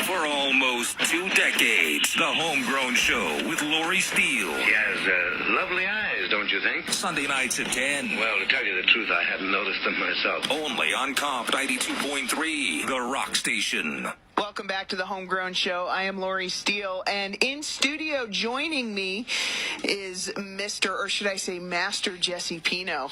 For almost 2 decades, The Homegrown Show with Lori Steele. He has lovely eyes, don't you think? Sunday nights at 10. Well, to tell you the truth, I hadn't noticed them myself. Only on Komp 92.3, The Rock Station. Welcome back to The Homegrown Show. I am Lori Steele, and in studio joining me is Master Jesse Pino.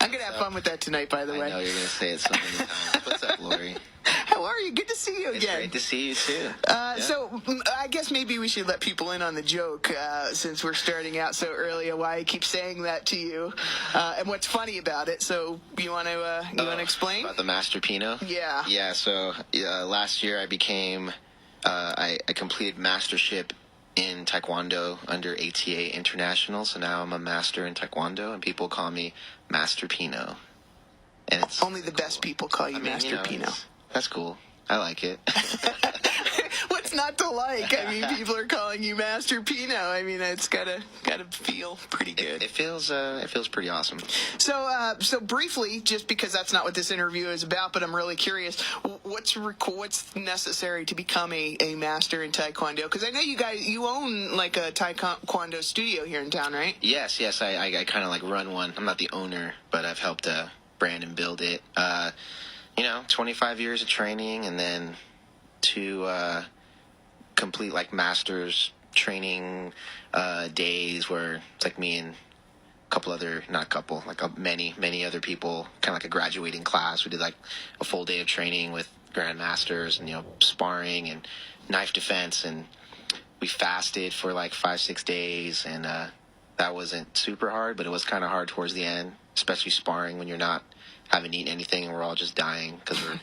I'm going to have fun with that tonight, by the way. I know you're going to say it so many times. What's up, Lori? How are you? Good to see you again. It's great to see you, too. So I guess maybe we should let people in on the joke since we're starting out so early, why I keep saying that to you and what's funny about it. So you want to explain? About the Master Pino? Yeah. Yeah, so last year I became, I completed mastership in Taekwondo under ATA International, so now I'm a master in Taekwondo, and people call me Master Pino. And it's only the best people call you Master Pino. That's cool. I like it. What's not to like? I mean, people are calling you Master Pino. I mean, it's gotta feel pretty good. It feels pretty awesome. So briefly, just because that's not what this interview is about, but I'm really curious, what's necessary to become a master in Taekwondo? Because I know you own like a Taekwondo studio here in town, right? Yes. I kind of like run one. I'm not the owner, but I've helped brand and build it. 25 years of training, and then to complete like master's training days where it's like me and many other people, kind of like a graduating class. We did like a full day of training with grandmasters and sparring and knife defense, and we fasted for like 5-6 days, and that wasn't super hard, but it was kind of hard towards the end, especially sparring when you're not haven't eaten anything and we're all just dying because we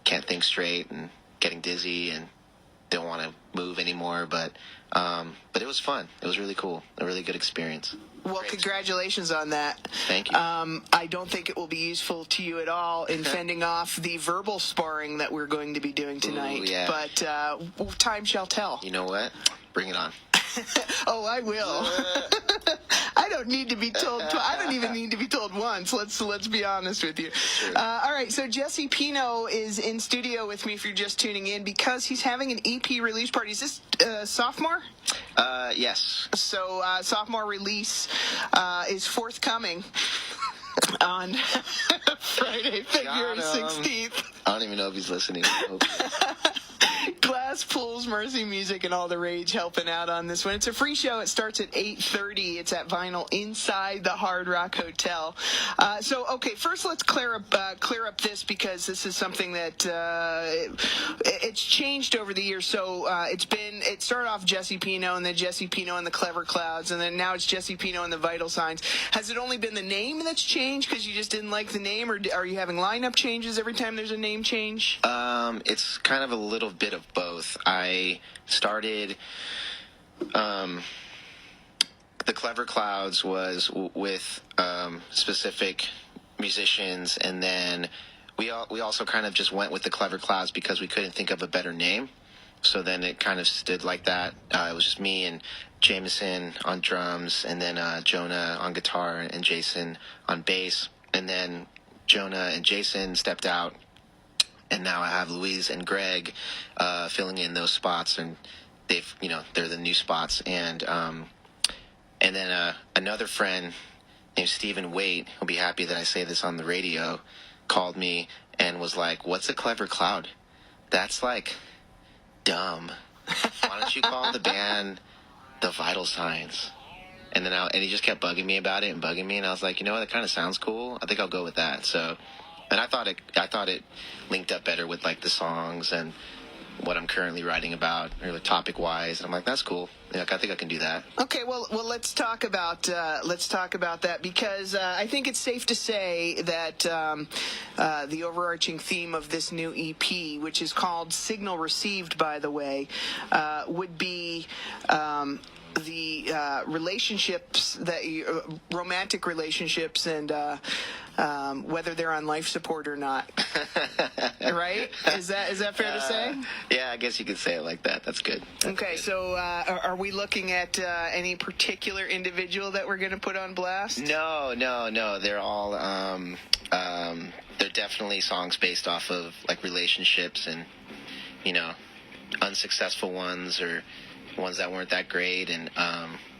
can't think straight and getting dizzy and don't want to move anymore. But it was fun. It was really cool. A really good experience. Well, congratulations on that. Thank you. I don't think it will be useful to you at all in fending off the verbal sparring that we're going to be doing tonight. Ooh, yeah. But time shall tell. You know what? Bring it on. Oh, I will. I don't need to be told. I don't even need to be told once. Let's be honest with you. Sure. All right. So Jesse Pino is in studio with me. If you're just tuning in, because he's having an EP release party. Is this sophomore? Yes. So sophomore release is forthcoming on Friday, February 16th. I don't even know if he's listening. Glass Pools, Mercy Music, and All the Rage helping out on this one. It's a free show. It starts at 8:30. It's at Vinyl inside the Hard Rock Hotel. First let's clear up this, because this is something that it's changed over the years. So it started off Jesse Pino, and then Jesse Pino and the Clever Clouds, and then now it's Jesse Pino and the Vital Signs. Has it only been the name that's changed because you just didn't like the name, or are you having lineup changes every time there's a name change? It's kind of a little bit of both. I started the Clever Clouds was with specific musicians, and then we also kind of just went with the Clever Clouds because we couldn't think of a better name. So then it kind of stood like that. It was just me and Jameson on drums, and then Jonah on guitar and Jason on bass. And then Jonah and Jason stepped out, and now I have Louise and Greg filling in those spots, and they're the new spots. And then another friend named Stephen Waite, who'll be happy that I say this on the radio, called me and was like, "What's a Clever Cloud? That's like dumb. Why don't you call the band the Vital Signs?" And then he just kept bugging me about it, and I was like, you know what, that kind of sounds cool. I think I'll go with that. So, and I thought it linked up better with like the songs and what I'm currently writing about, or like topic wise. And I'm like, that's cool. I think I can do that. Okay, well, let's talk about that, because I think it's safe to say that the overarching theme of this new EP, which is called Signal Received, by the way, would be the relationships romantic relationships, and whether they're on life support or not. Right? Is that fair to say? Yeah, I guess you could say it like that. That's good. Okay, so are we looking at any particular individual that we're going to put on blast? No. They're all they're definitely songs based off of like relationships, and unsuccessful ones or ones that weren't that great, and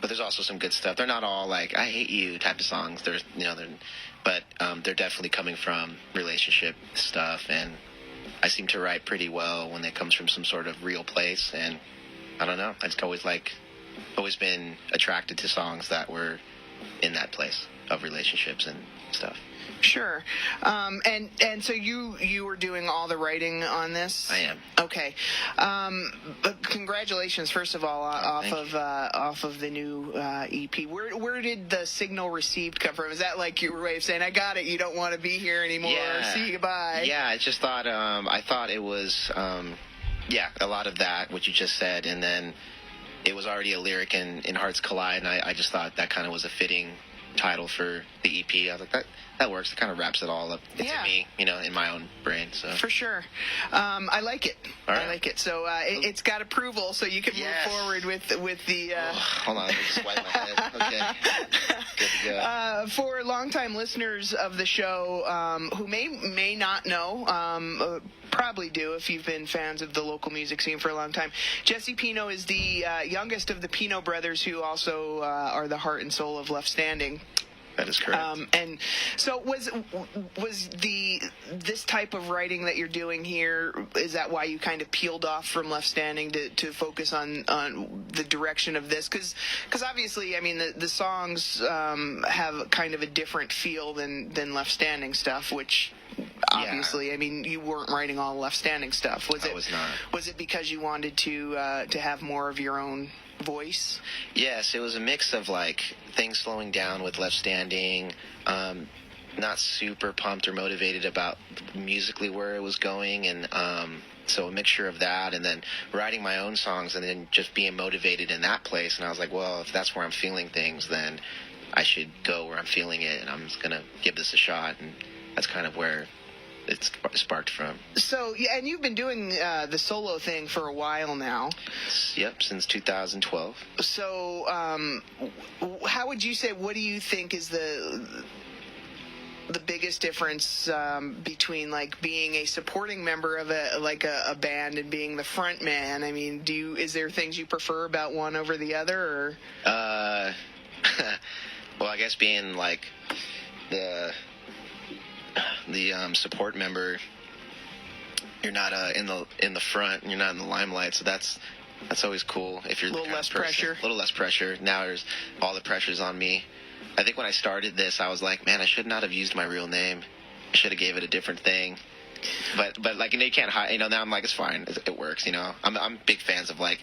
but there's also some good stuff. They're not all like "I hate you" type of songs. But they're definitely coming from relationship stuff, and I seem to write pretty well when it comes from some sort of real place. And I don't know, I just always been attracted to songs that were in that place of relationships and stuff. Sure. And so you were doing all the writing on this? I am. Okay. But congratulations, first of all, off of the new EP. Where did the signal received come from? Is that like your way of saying, I got it, you don't want to be here anymore, see you, goodbye? Yeah, I just thought, I thought it was, a lot of that, what you just said, and then it was already a lyric in Hearts Collide, and I just thought that kind of was a fitting title for the EP. I was like, that works. It kind of wraps it all up into me, in my own brain. So for sure, I like it. All right. I like it. So it's got approval, so you can move forward with the. Hold on, let me just wipe my head. Okay, good to go. For longtime listeners of the show who may not know. Probably do if you've been fans of the local music scene for a long time. Jesse Pino is the youngest of the Pino brothers, who also are the heart and soul of Left Standing. That is correct. And so was this type of writing that you're doing here, is that why you kind of peeled off from Left Standing to focus on the direction of this? Because obviously, I mean, the songs have kind of a different feel than Left Standing stuff, which obviously, I mean, you weren't writing all Left Standing stuff. I was not. Was it because you wanted to have more of your own voice? Yes, it was a mix of like things slowing down with Left Standing, not super pumped or motivated about musically where it was going, and so a mixture of that, and then writing my own songs, and then just being motivated in that place. And I was like, well, if that's where I'm feeling things, then I should go where I'm feeling it, and I'm just gonna give this a shot. And that's kind of where it sparked from. So, yeah, and you've been doing the solo thing for a while now. Yep, since 2012. So, how would you say, what do you think is the biggest difference between like being a supporting member of a band and being the front man? I mean, is there things you prefer about one over the other, or? Well, I guess being like the support member, you're not in the front, and you're not in the limelight, so that's always cool. If you're a little less pressure. A little less pressure. Now there's all the pressure's on me. I think when I started this, I was like, man, I should not have used my real name. I should have gave it a different thing. But like, you can't hide. Now I'm like, it's fine. It works. I'm big fans of like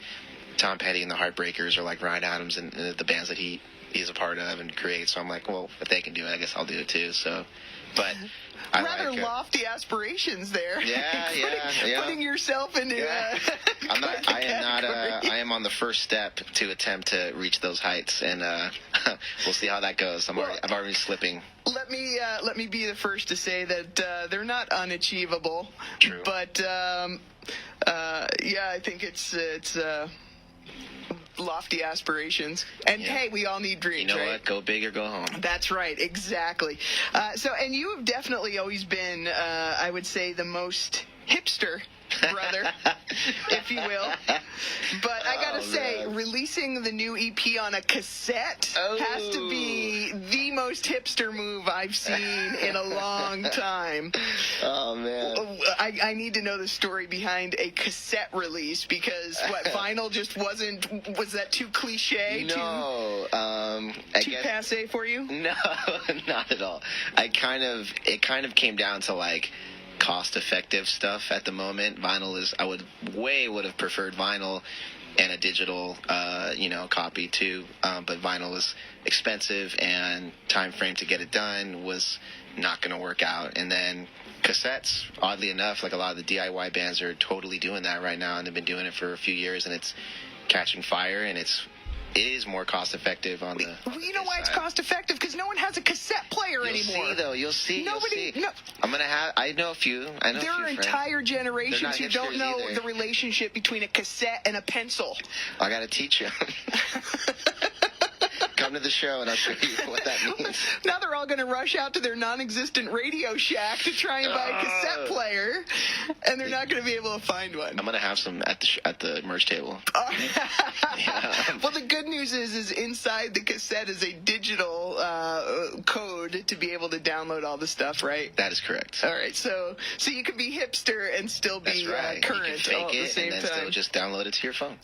Tom Petty and the Heartbreakers, or like Ryan Adams and the bands that he's a part of and creates. So I'm like, well, if they can do it, I guess I'll do it too. So, but rather lofty aspirations there. Yeah. Putting yourself into. Yeah. I am on the first step to attempt to reach those heights, and we'll see how that goes. I'm already slipping. Let me be the first to say that they're not unachievable. True. But I think it's lofty aspirations, and hey, we all need dreams. You know right? what? Go big or go home. That's right, exactly. And you have definitely always been, I would say, the most hipster brother, if you will. But I gotta say, releasing the new EP on a cassette has to be the most hipster move I've seen in a long time. Oh, man. I need to know the story behind a cassette release, because vinyl just was that too cliche? No. Too passe for you? No, not at all. It kind of came down to like cost-effective stuff at the moment. I would have preferred vinyl and a digital, copy too. But vinyl was expensive, and time frame to get it done was not going to work out. And then cassettes, oddly enough, like a lot of the DIY bands are totally doing that right now, and they've been doing it for a few years, and it's catching fire, and it is more cost-effective on the. Well, you know why it's cost-effective? Because no one has a cassette player anymore. You'll see. Nobody. No. I know a few. There are entire generations who don't know the relationship between a cassette and a pencil. I got to teach you. Come to the show and I'll show you what that means. Now they're all going to rush out to their non-existent Radio Shack to try and buy a cassette player, and they're not going to be able to find one. I'm going to have some at the merch table. Yeah. Well, the good news is inside the cassette is a digital code to be able to download all the stuff, right? That is correct. All right, so you can be hipster and still be That's right. current You can fake all at the it same and then time. still just download it to your phone.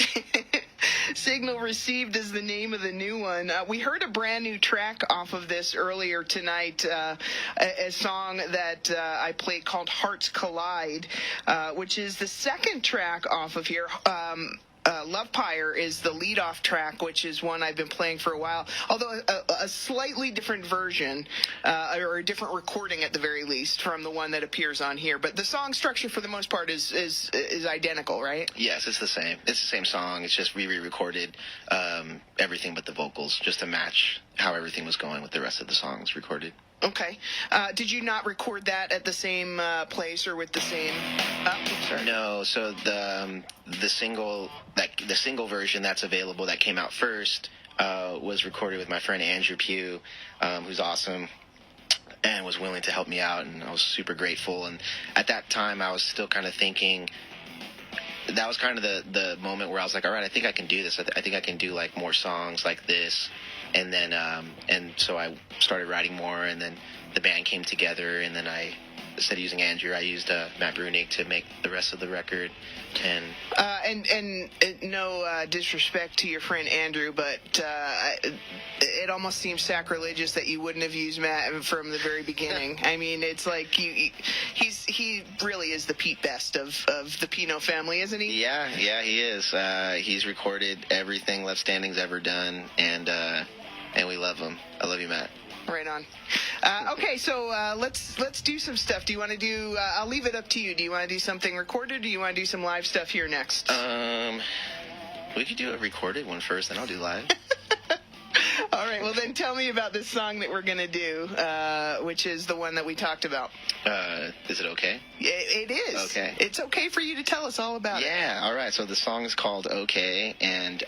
Signal Received is the name of the new one. We heard a brand new track off of this earlier tonight, a song that I played called Hearts Collide, which is the second track off of here. Love Pyre is the lead-off track, which is one I've been playing for a while, although a slightly different version, or a different recording at the very least, from the one that appears on here. But the song structure, for the most part, is identical, right? Yes, it's the same. It's the same song. It's just we re-recorded everything but the vocals, just to match how everything was going with the rest of the songs recorded. Okay. Did you not record that at the same place or with the same? Sorry. No. So the single version that's available that came out first was recorded with my friend Andrew Pugh, who's awesome and was willing to help me out, and I was super grateful. And at that time, I was still kind of thinking. That was kind of the moment where I was like, all right, I think I can do this. I think I can do like more songs like this. And then, and so I started writing more, and then the band came together, and then instead of using Andrew, I used Matt Brunig to make the rest of the record. And no disrespect to your friend Andrew, but it almost seems sacrilegious that you wouldn't have used Matt from the very beginning. I mean, it's like he really is the Pete Best of the Pino family, isn't he? Yeah, he is. He's recorded everything Left Standing's ever done, and we love him. I love you, Matt. Right on. Okay, so let's do some stuff. Do you want to do? I'll leave it up to you. Do you want to do something recorded, or do you want to do some live stuff here next? We could do a recorded one first, then I'll do live. All right. Well, then tell me about this song that we're gonna do, which is the one that we talked about. Is it okay? It is. Okay. It's okay for you to tell us all about it. Yeah. All right. So the song is called "Okay," and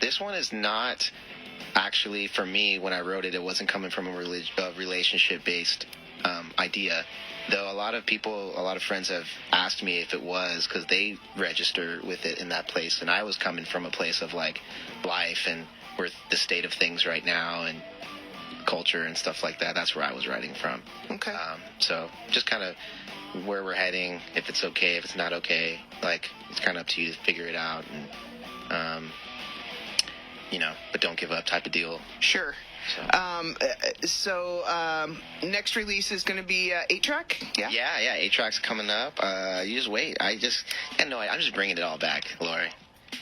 this one is not. Actually, for me, when I wrote it, it wasn't coming from a relationship-based idea. Though a lot of friends have asked me if it was, because they register with it in that place. And I was coming from a place of, like, life and where the state of things right now and culture and stuff like that. That's where I was writing from. Okay. So just kind of where we're heading, if it's okay, if it's not okay. Like, it's kind of up to you to figure it out. And, but don't give up type of deal. Sure. So next release is going to be 8-track? Yeah? Yeah, 8-track's coming up. You just wait. I'm just bringing it all back, Lori.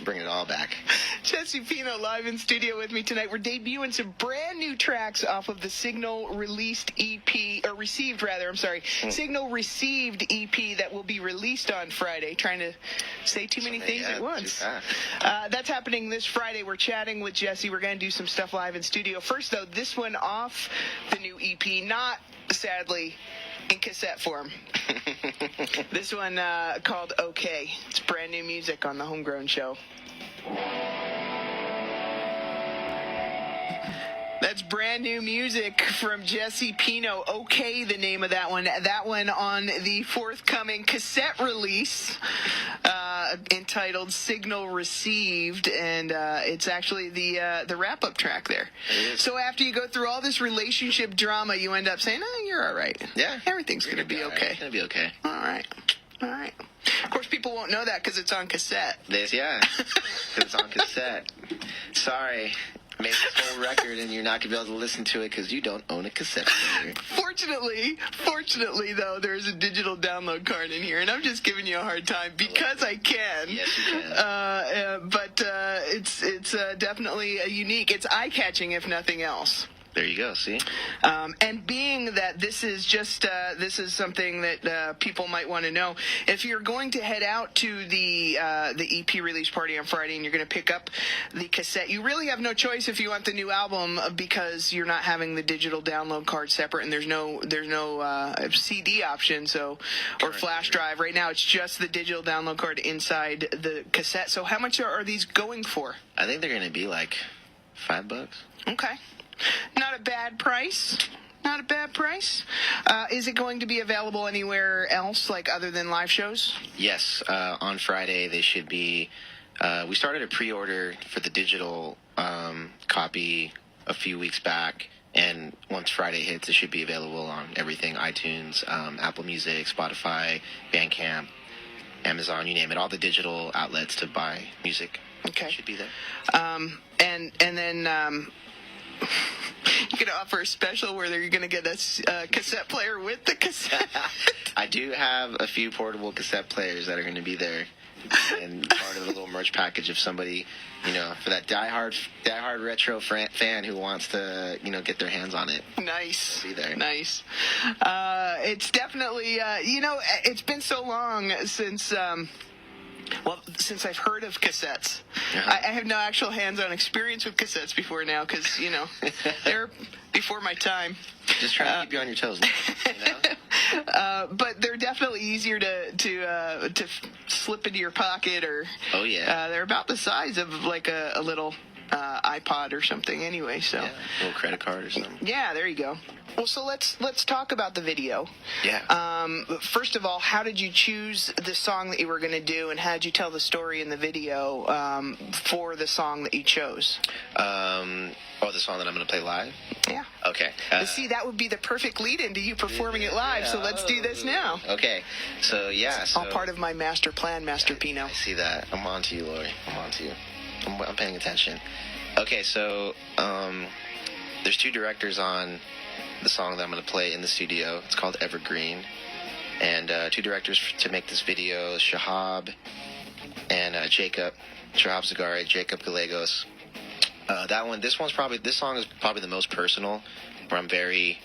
Bringing it all back. Jesse Pino live in studio with me tonight. We're debuting some brand new tracks off of the Signal received Signal received EP that will be released on Friday. Trying to say too many things at once. That's happening this Friday. We're chatting with Jesse. We're going to do some stuff live in studio. First, though, this one off the new EP, not sadly in cassette form. This one called Okay. It's brand new music on the Homegrown Show. That's brand new music from Jesse Pino. Okay, the name of that one. That one on the forthcoming cassette release entitled Signal Received, and it's actually the wrap-up track there. So after you go through all this relationship drama, you end up saying, oh, you're all right. Yeah. Everything's going to be okay. It's going to be okay. All right. Of course, people won't know that because it's on cassette. Because it's on cassette. Sorry. Made this whole record and you're not going to be able to listen to it because you don't own a cassette player. Fortunately, though, there's a digital download card in here, and I'm just giving you a hard time because I can. Yes, you can. But it's definitely a unique. It's eye-catching, if nothing else. There you go, see? And being that this is something that people might want to know, if you're going to head out to the EP release party on Friday and you're going to pick up the cassette, you really have no choice if you want the new album because you're not having the digital download card separate, and there's no CD option, or flash drive. Right now, it's just the digital download card inside the cassette. So how much are these going for? I think they're going to be like $5. Okay. Not a bad price. Not a bad price. Is it going to be available anywhere else, like other than live shows? Yes, on Friday they should be. We started a pre-order for the digital copy a few weeks back, and once Friday hits, it should be available on everything: iTunes, Apple Music, Spotify, Bandcamp, Amazon, you name it. All the digital outlets to buy music should be there. And then. You're going to offer a special where you're going to get a cassette player with the cassette? I do have a few portable cassette players that are going to be there, and part of the little merch package if somebody, for that diehard retro fan who wants to, get their hands on it. Nice. Be there. Nice. It's definitely, it's been so long since I've heard of cassettes. Uh-huh. I have no actual hands-on experience with cassettes before now because, they're before my time. Just trying to keep you on your toes. But they're definitely easier to slip into your pocket, or they're about the size of like a little iPod or something anyway. So a little credit card or something. Yeah, there you go. Well, so let's talk about the video. Yeah. First of all, how did you choose the song that you were going to do, and how did you tell the story in the video for the song that you chose? The song that I'm going to play live? Yeah. Okay. See, that would be the perfect lead-in to you performing it live, so let's do this now. Okay. So, all part of my master plan, Master Pino. I see that. I'm on to you, Lori. I'm on to you. I'm paying attention. Okay, so there's two directors on the song that I'm going to play in the studio. It's called Evergreen. And two directors to make this video, Shahab and Jacob. Shahab Zagari, Jacob Gallegos. This song is probably the most personal, where I'm very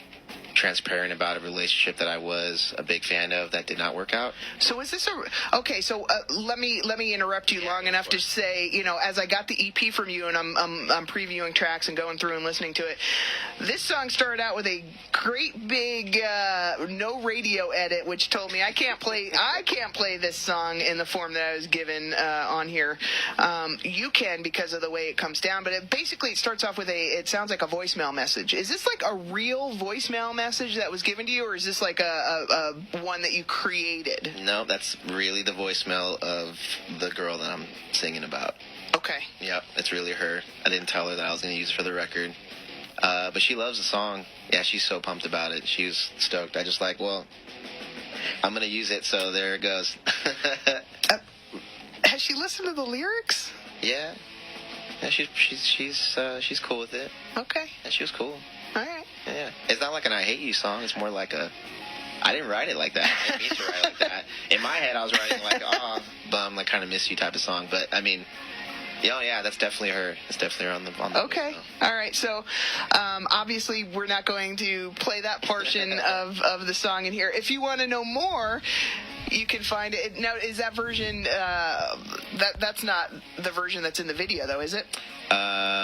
transparent about a relationship that I was a big fan of that did not work out. So is this let me interrupt you long enough to say, as I got the EP from you and I'm previewing tracks and going through and listening to it, this song started out with a great big no radio edit, which told me I can't play this song in the form that I was given on here. You can, because of the way it comes down, but it starts off with it sounds like a voicemail message. Is this like a real voicemail message that was given to you, or is this like a one that you created? No, that's really the voicemail of the girl that I'm singing about. Okay. Yep, it's really her. I didn't tell her that I was going to use it for the record. But she loves the song. Yeah, she's so pumped about it. She was stoked. I just I'm going to use it, so there it goes. Has she listened to the lyrics? Yeah. Yeah, she's cool with it. Okay. Yeah, she was cool. All right. Yeah. It's not like an I Hate You song. It's more like I didn't write it like that. I didn't mean to write it like that. In my head, I was writing like, bum, like kind of miss you type of song. But, I mean, that's definitely her. It's definitely her on the Okay. Video. All right. So, obviously, we're not going to play that portion of the song in here. If you want to know more, you can find it. Now, is that version, that's not the version that's in the video, though, is it?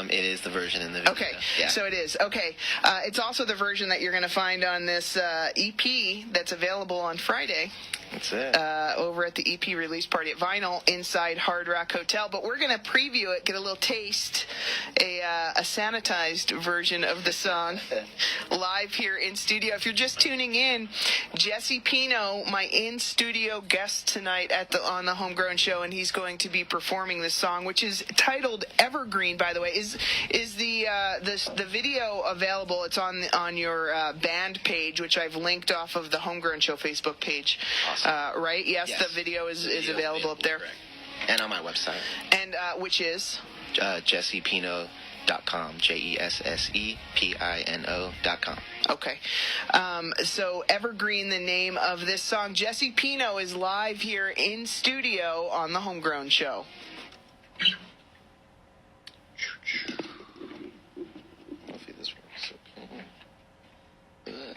It is the version in the video. Okay, yeah. So it is. Okay. It's also the version that you're going to find on this EP that's available on Friday. That's it. Over at the EP release party at Vinyl inside Hard Rock Hotel. But we're going to preview it, get a little taste, a sanitized version of the song live here in studio. If you're just tuning in, Jesse Pino, my in-studio guest tonight on the Homegrown Show, and he's going to be performing this song, which is titled Evergreen, by the way. Is the video available? It's on your band page, which I've linked off of the Homegrown Show Facebook page. Awesome. Right? Yes, the video is available up there. Correct. And on my website. And which is? JessePino.com. JessePino.com. Okay. So Evergreen, the name of this song. Jesse Pino is live here in studio on the Homegrown Show. Hopefully this works. Okay.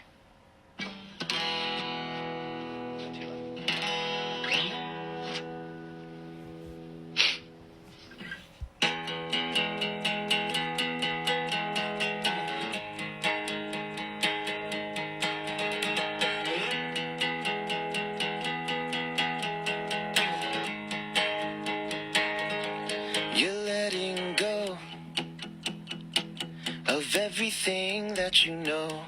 that you know,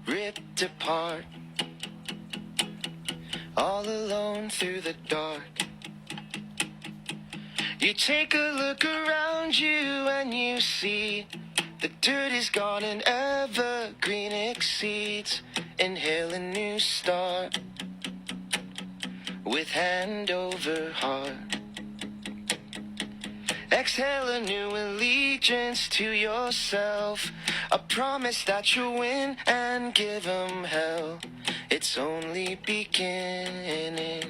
ripped apart, all alone through the dark. You take a look around you and you see the dirt is gone and evergreen exceeds. Inhale a new start with hand over heart. Exhale a new allegiance to yourself, a promise that you'll win and give 'em hell. It's only beginning.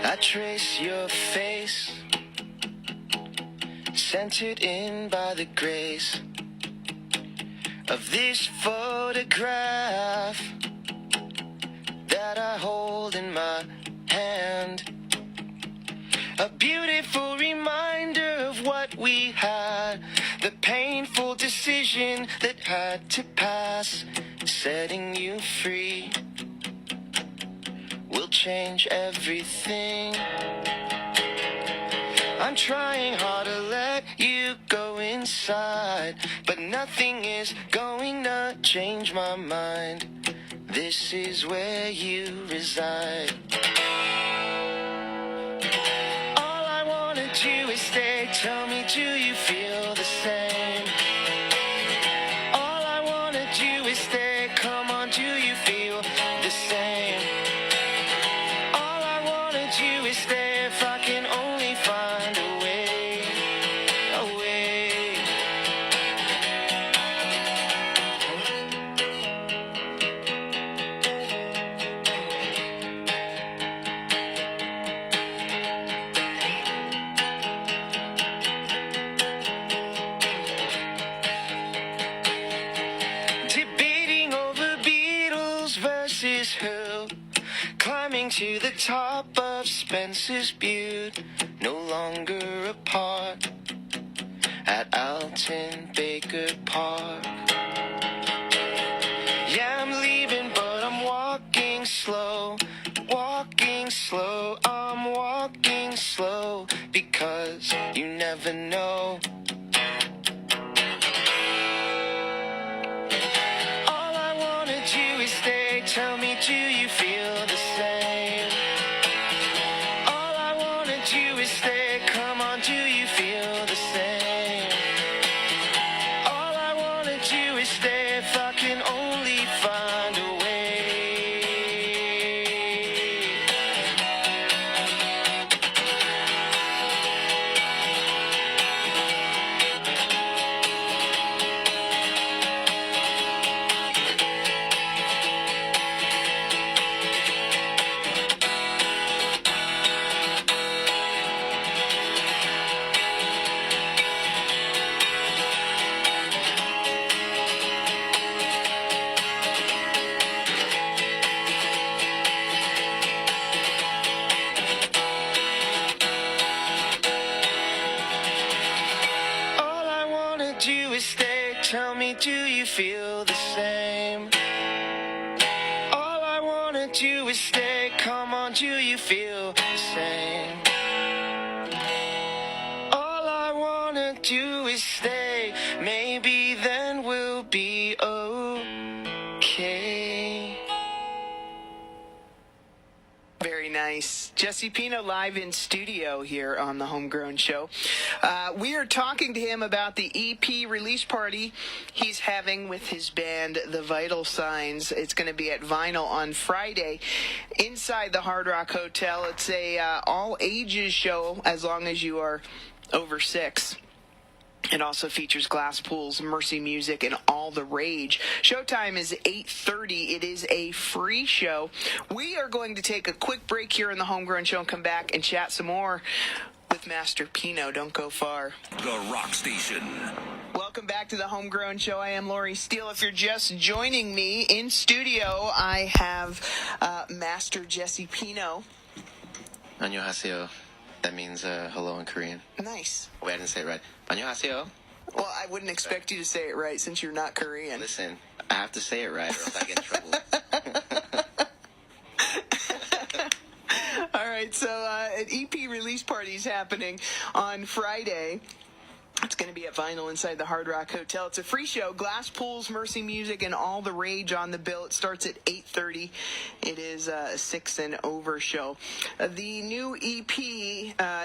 I trace your face, centered in by the grace of this photograph that I hold in my hand. A beautiful reminder of what we had, the painful decision that had to pass, setting you free will change everything. I'm trying hard to let you go inside, but nothing is going to change my mind. This is where you reside. All I wanna do is stay. Tell me, do you feel the same? All I wanna do is stay. Come on, do you feel the same? All I wanna do is stay. If I can only find a way, a way. Debating over Beatles versus who, climbing to the top of Spencer's Butte, no longer apart at Alton Baker Park. Yeah, I'm leaving, but I'm walking slow, I'm walking slow, because you never know. All I wanna do is stay. Tell me, do you feel the same? All I wanna do is stay. Come on, do you feel the same? All I wanna do is stay. If I can only find a way. All I wanna do is stay. Tell me, do you feel the same? All I wanna do is stay. Come on, do you feel the same? All I wanna do is stay. Maybe then we'll be okay. Very nice. Jesse Pino live in studio here on the Homegrown Show. We are talking to him about the EP release party he's having with his band, The Vital Signs. It's going to be at Vinyl on Friday inside the Hard Rock Hotel. It's a all-ages show as long as you are over 6. It also features glass pools, Mercy Music, and all the rage. Showtime is 8:30. It is a free show. We are going to take a quick break here in the Homegrown Show and come back and chat some more with Master Pino. Don't go far. The Rock Station. Welcome back to the Homegrown Show. I am Lori Steele. If you're just joining me in studio, I have Master Jesse Pino. 안녕하세요. That means hello in Korean. Nice. Wait, I didn't say it right. 안녕하세요. Well, I wouldn't expect you to say it right since you're not Korean. Listen, I have to say it right or else I get in trouble. All right, so an EP release party is happening on Friday. It's going to be at Vinyl inside the Hard Rock Hotel. It's a free show. Glass pools, Mercy Music, and all the rage on the bill. It starts at 8:30. It is a 6 and over show. The new EP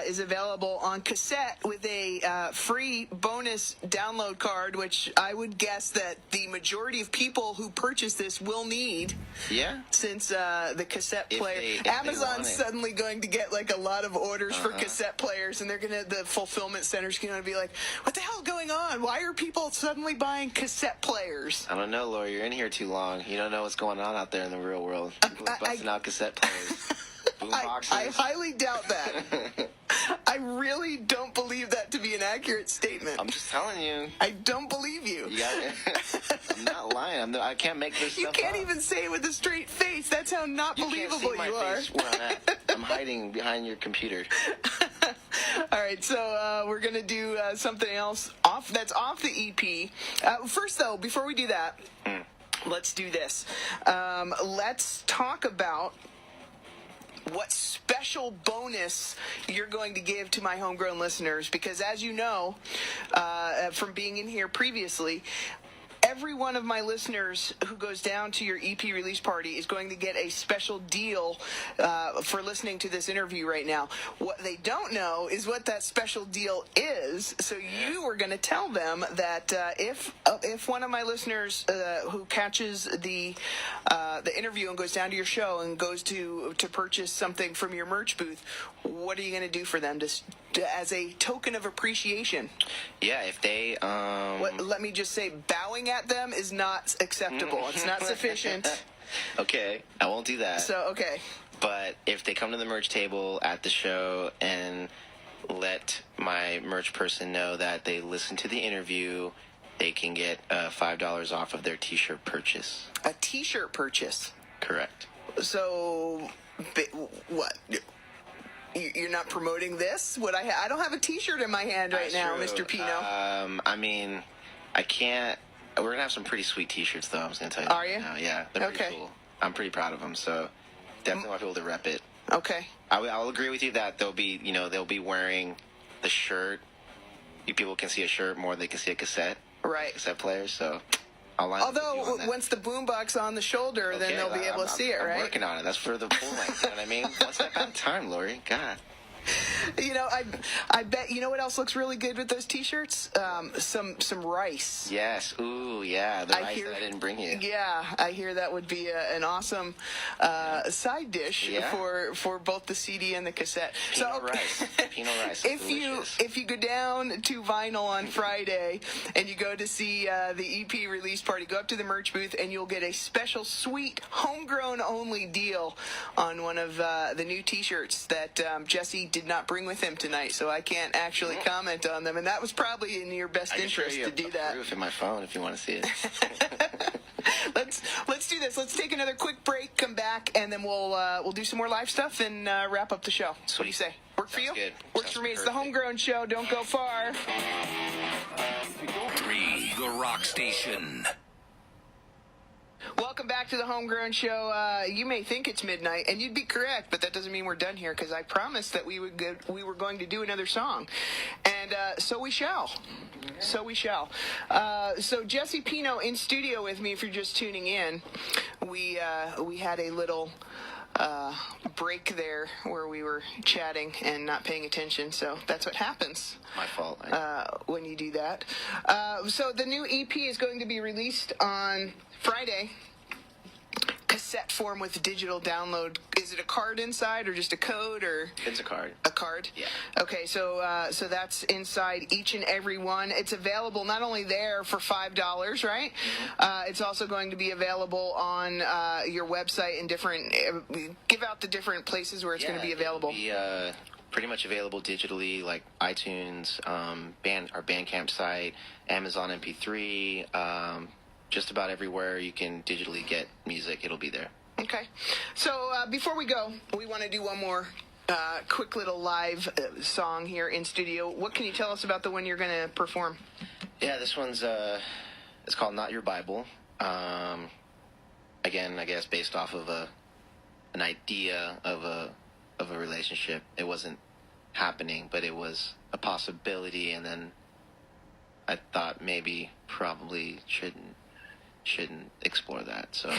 is available on cassette with a free bonus download card, which I would guess that the majority of people who purchase this will need. Yeah. Since the cassette player, if Amazon's suddenly going to get like a lot of orders for cassette players, and the fulfillment center's going to be like, what the hell's going on? Why are people suddenly buying cassette players? I don't know, Lori. You're in here too long. You don't know what's going on out there in the real world. People are busting out cassette players. Boom boxes. I highly doubt that. I really don't believe that to be an accurate statement. I'm just telling you. I don't believe you. I'm not lying. I can't make this stuff You can't up. even say it with a straight face. That's how not believable you you are. face where I'm at. I'm hiding behind your computer. All right, so we're going to do something else that's off the EP. First, though, before we do that, let's do this. Let's talk about what special bonus you're going to give to my homegrown listeners, because as you know, from being in here previously, every one of my listeners who goes down to your EP release party is going to get a special deal for listening to this interview right now. What they don't know is what that special deal is, so you are going to tell them that if one of my listeners who catches the interview and goes down to your show and goes to purchase something from your merch booth, what are you going to do for them as a token of appreciation? Yeah, if they Let me just say, bowing at them is not acceptable. It's not sufficient. Okay, I won't do that. So, okay. But if they come to the merch table at the show and let my merch person know that they listened to the interview, they can get $5 off of their t-shirt purchase. A t-shirt purchase? Correct. So, what? You're not promoting this? I don't have a t-shirt in my hand right now, That's true. Mr. Pino. I mean, I can't. We're going to have some pretty sweet t-shirts, though. I'm just going to tell you. Are you? Now. Yeah, they're pretty cool. I'm pretty proud of them, so definitely want people to rep it. Okay. I'll agree with you that they'll be wearing the shirt. People can see a shirt more than they can see a cassette. Right. Cassette players, so I'll line up with you on Although, that. once the boombox on the shoulder, then they'll be able to see it, right? I'm working on it. That's for the full length, you know what I mean? One step at a time, Lori. God. You know, I bet, you know what else looks really good with those t-shirts? Some rice. Yes. Ooh, yeah. The rice that I didn't bring you. Yeah, I hear that would be an awesome side dish for both the CD and the cassette. Pino rice. Pino rice. If you go down to Vinyl on Friday and you go to see the EP release party, go up to the merch booth and you'll get a special sweet homegrown only deal on one of the new t-shirts that Jesse did not bring with him tonight, so I can't actually comment on them, and that was probably in your best interest to do that. Proof in my phone if you want to see it. Let's do this. Let's take another quick break, come back, and then we'll do some more live stuff and wrap up the show. What do you say? Work for you? Good. Works for me. It's the Homegrown Show. Don't go far. 3, The Rock Station. Welcome back to the Homegrown Show. You may think it's midnight, and you'd be correct, but that doesn't mean we're done here, because I promised that we were going to do another song, and so we shall. So we shall. So Jesse Pino in studio with me. If you're just tuning in, we had a little break there where we were chatting and not paying attention, so that's what happens. My fault. When you do that. So the new EP is going to be released on Friday. Cassette form with digital download. Is it a card inside or just a code, or? It's a card. A card? Yeah. Okay, so that's inside each and every one. It's available not only there for $5, right? Mm-hmm. It's also going to be available on your website and different. Give out the different places where it's going to be available. It'll be pretty much available digitally, like iTunes, our Bandcamp site, Amazon MP3. Just about everywhere you can digitally get music, it'll be there. Okay. So before we go, we want to do one more quick little live song here in studio. What can you tell us about the one you're going to perform? Yeah, this one's it's called Not Your Bible. Again, I guess based off of an idea of a relationship. It wasn't happening, but it was a possibility, and then I thought maybe probably shouldn't explore that. So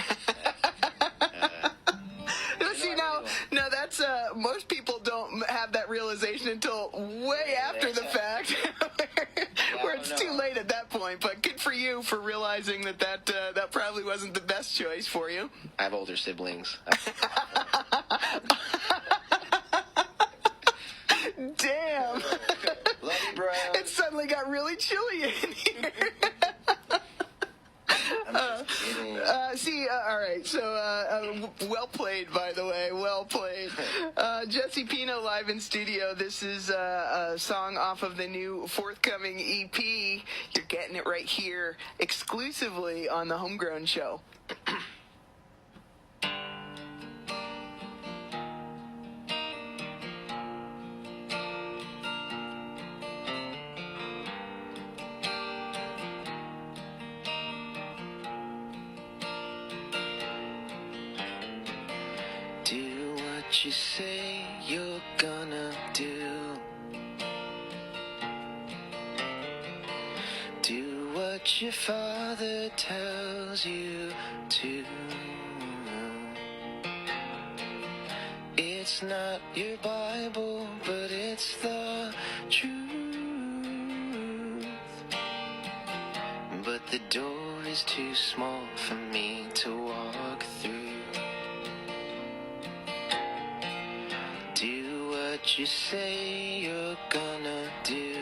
See, now that's most people don't have that realization until way after the fact, where it's too late at that point. But good for you for realizing that probably wasn't the best choice for you. I have older siblings. Damn. Love you, bro. It suddenly got really chilly in here. All right, so well played, by the way, well played. Jesse Pino live in studio. This is a song off of the new forthcoming EP. You're getting it right here, exclusively on the Homegrown Show. Do what you say you're gonna do. Do what your father tells you to. It's not your Bible, but it's the truth. But the door is too small for me to walk through. Do what you say you're gonna do.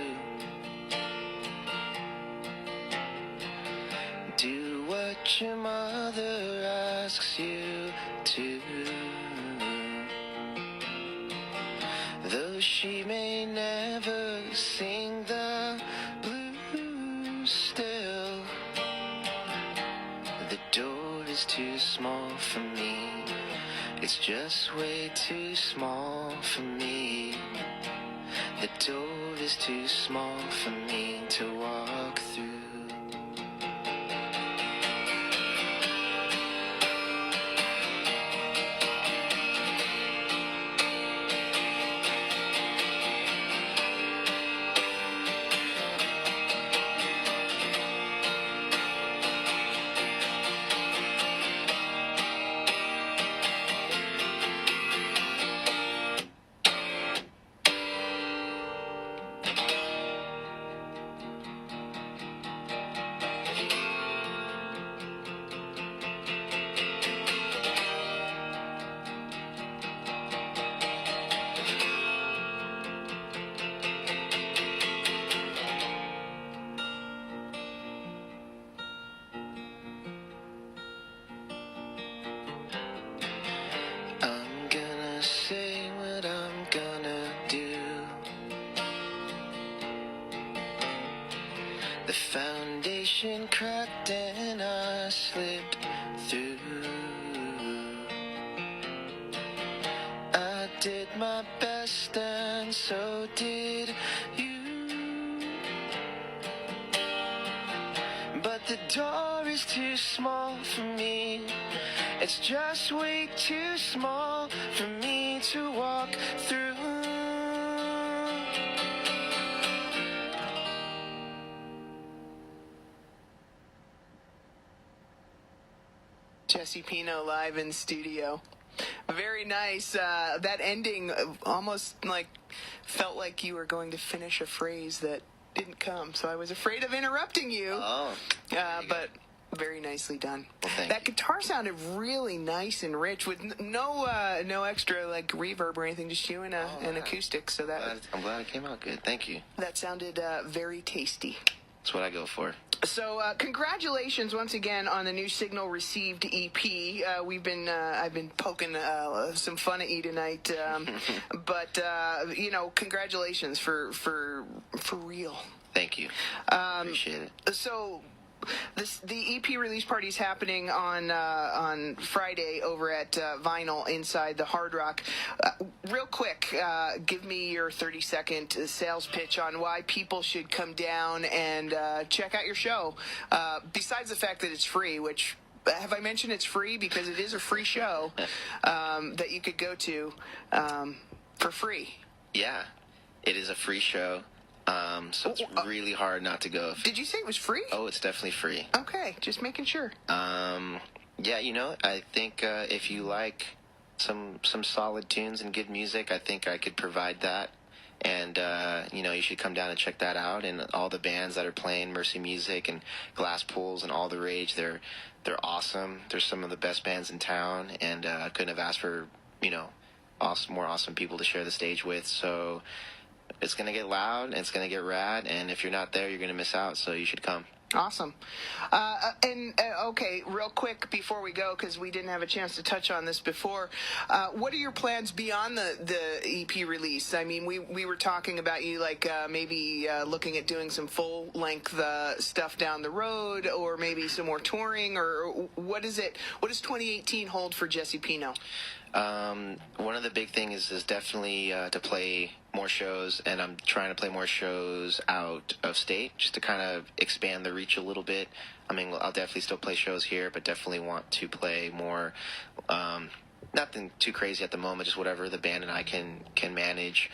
Do what your mother asks you to. Though she may never sing the blues still, the door is too small for me. It's just way too small for me. The door is too small for me to walk through. I'm gonna say what I'm gonna do. The foundation cracked and I slipped through. I did my best and so did you. But the door is too small for me. It's just way too small for me to walk through. Jesse Pino live in studio. Very nice. That ending almost felt like you were going to finish a phrase that didn't come. So I was afraid of interrupting you. But very nicely done. Well, thank that you. guitar sounded really nice and rich with no extra reverb or anything, just you and an acoustic. So I'm glad it came out good. Thank you. that sounded very tasty. That's what I go for. So, congratulations once again on the new Signal Received EP. I've been poking some fun at you tonight, but congratulations for real. Thank you. Appreciate it. So, the EP release party is happening on Friday over at Vinyl inside the Hard Rock. Real quick, give me your 30-second sales pitch on why people should come down and check out your show. Besides the fact that it's free, which have I mentioned it's free? Because it is a free show that you could go to for free. Yeah, it is a free show. So it's really hard not to go. Did you say it was free? Oh, it's definitely free. Okay, just making sure. Yeah, I think if you like some solid tunes and good music, I think I could provide that. And, you should come down and check that out. And all the bands that are playing, Mercy Music and Glass Pools and All the Rage, they're awesome. They're some of the best bands in town. And I couldn't have asked for, more awesome people to share the stage with. So it's going to get loud, and it's going to get rad, and if you're not there, you're going to miss out, so you should come. Awesome. Okay, real quick before we go, because we didn't have a chance to touch on this before, what are your plans beyond the EP release? I mean, we were talking about you maybe looking at doing some full-length stuff down the road, or maybe some more touring, or what does 2018 hold for Jesse Pino? One of the big things is definitely to play more shows, and I'm trying to play more shows out of state just to kind of expand the reach a little bit. I mean, I'll definitely still play shows here, but definitely want to play more, nothing too crazy at the moment, just whatever the band and I can manage,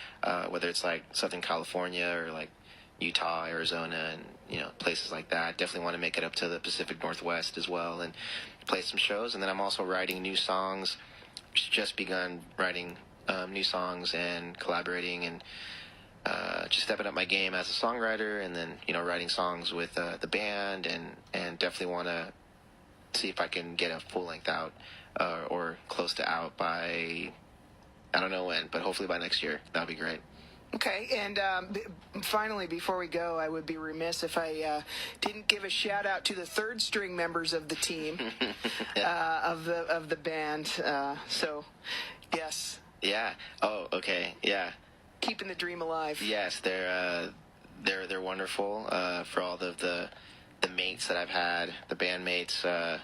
whether it's like Southern California or like Utah, Arizona, and places like that. Definitely want to make it up to the Pacific Northwest as well and play some shows. And then I'm also writing new songs. Just begun writing new songs and collaborating and just stepping up my game as a songwriter, and then writing songs with the band, and definitely want to see if I can get a full length out or close to out by, I don't know when, but hopefully by next year. That would be great. Okay, and finally, before we go, I would be remiss if I didn't give a shout out to the third string members of the team, of the band. So, yes. Yeah. Oh, okay. Yeah. Keeping the dream alive. Yes, they're wonderful. For all of the mates that I've had, the bandmates that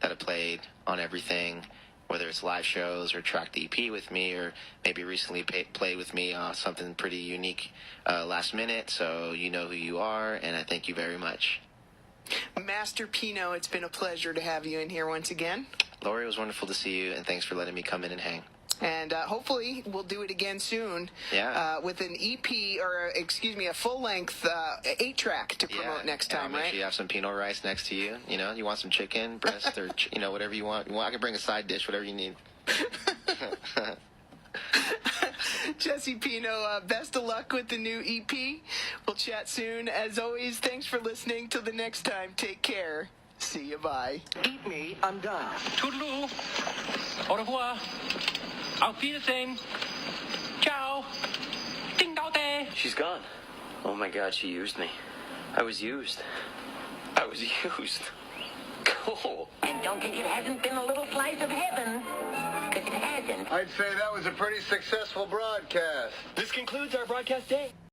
have played on everything, whether it's live shows or tracked the EP with me, or maybe recently played with me something pretty unique last minute. So you know who you are, and I thank you very much. Master Pino, it's been a pleasure to have you in here once again. Lori, it was wonderful to see you, and thanks for letting me come in and hang. And hopefully we'll do it again soon. Yeah. With an EP, or a full-length 8-track to promote next time, make right? sure you have some Pinot rice next to you. You want some chicken breast or whatever you want. I can bring a side dish, whatever you need. Jesse Pino, best of luck with the new EP. We'll chat soon. As always, thanks for listening. Till the next time, take care. See you, bye. Eat me, I'm done. Toodaloo. Au revoir. Auf Wiedersehen. Ciao. Ding dao day. She's gone. Oh my God, she used me. I was used. Cool. And don't think it hasn't been a little slice of heaven. 'Cause it hasn't. I'd say that was a pretty successful broadcast. This concludes our broadcast day.